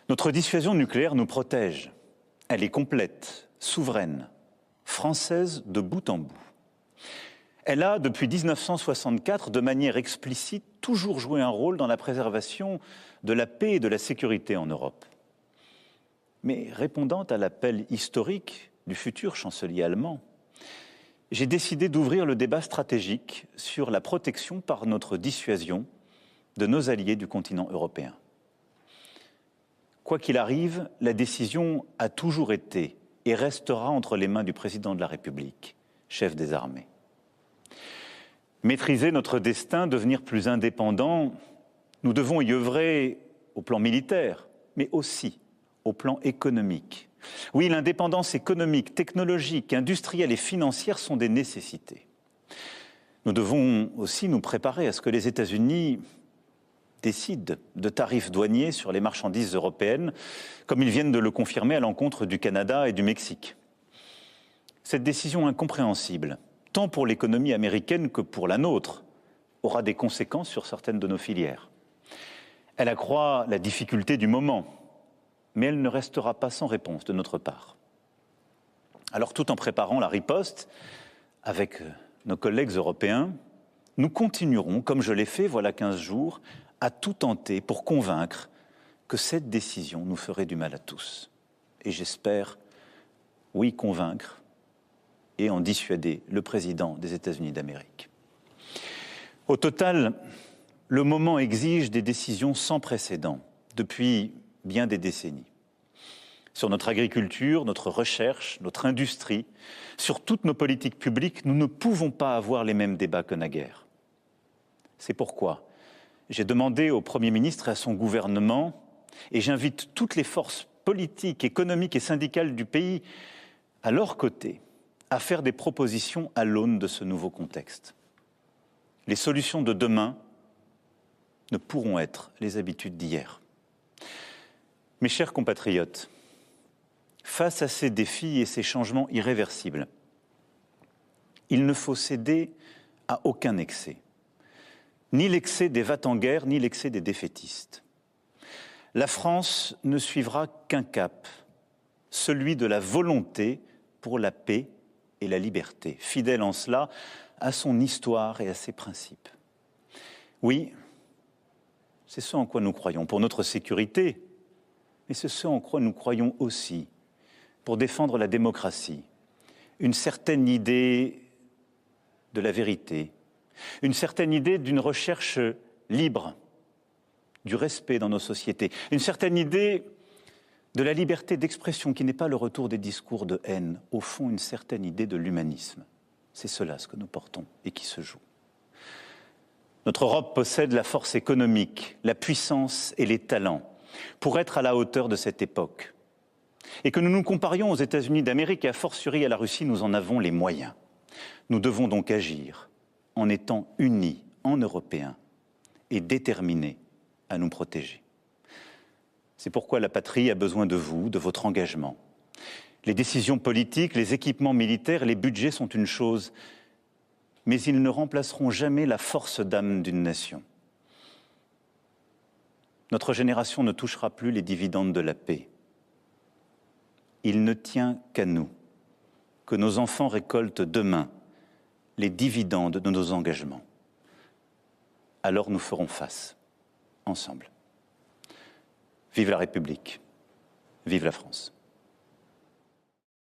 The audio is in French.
Notre dissuasion nucléaire nous protège. Elle est complète, souveraine, française de bout en bout. Elle a, depuis 1964, de manière explicite, toujours joué un rôle dans la préservation de la paix et de la sécurité en Europe. Mais répondant à l'appel historique du futur chancelier allemand, j'ai décidé d'ouvrir le débat stratégique sur la protection par notre dissuasion de nos alliés du continent européen. Quoi qu'il arrive, la décision a toujours été et restera entre les mains du président de la République, chef des armées. Maîtriser notre destin, devenir plus indépendant, nous devons y œuvrer au plan militaire, mais aussi au plan économique. Oui, l'indépendance économique, technologique, industrielle et financière sont des nécessités. Nous devons aussi nous préparer à ce que les États-Unis décident de tarifs douaniers sur les marchandises européennes, comme ils viennent de le confirmer à l'encontre du Canada et du Mexique. Cette décision incompréhensible, tant pour l'économie américaine que pour la nôtre, aura des conséquences sur certaines de nos filières. Elle accroît la difficulté du moment, mais elle ne restera pas sans réponse de notre part. Alors, tout en préparant la riposte, avec nos collègues européens, nous continuerons, comme je l'ai fait voilà 15 jours, à tout tenter pour convaincre que cette décision nous ferait du mal à tous. Et j'espère, oui, convaincre et en dissuader le président des États-Unis d'Amérique. Au total, le moment exige des décisions sans précédent depuis bien des décennies. Sur notre agriculture, notre recherche, notre industrie, sur toutes nos politiques publiques, nous ne pouvons pas avoir les mêmes débats que naguère. C'est pourquoi j'ai demandé au Premier ministre et à son gouvernement, et j'invite toutes les forces politiques, économiques et syndicales du pays à leur côté, à faire des propositions à l'aune de ce nouveau contexte. Les solutions de demain ne pourront être les habitudes d'hier. Mes chers compatriotes, face à ces défis et ces changements irréversibles, il ne faut céder à aucun excès. Ni l'excès des va-t-en-guerre, ni l'excès des défaitistes. La France ne suivra qu'un cap, celui de la volonté pour la paix et la liberté, fidèle en cela à son histoire et à ses principes. Oui, c'est ce en quoi nous croyons pour notre sécurité, mais c'est ce en quoi nous croyons aussi pour défendre la démocratie, une certaine idée de la vérité, une certaine idée d'une recherche libre, du respect dans nos sociétés, une certaine idée de la liberté d'expression qui n'est pas le retour des discours de haine, au fond une certaine idée de l'humanisme. C'est cela ce que nous portons et qui se joue. Notre Europe possède la force économique, la puissance et les talents pour être à la hauteur de cette époque. Et que nous nous comparions aux États-Unis d'Amérique et a fortiori à la Russie, nous en avons les moyens. Nous devons donc agir en étant unis en Européens et déterminés à nous protéger. C'est pourquoi la patrie a besoin de vous, de votre engagement. Les décisions politiques, les équipements militaires, les budgets sont une chose, mais ils ne remplaceront jamais la force d'âme d'une nation. Notre génération ne touchera plus les dividendes de la paix. Il ne tient qu'à nous que nos enfants récoltent demain les dividendes de nos engagements. Alors nous ferons face, ensemble. Vive la République, vive la France.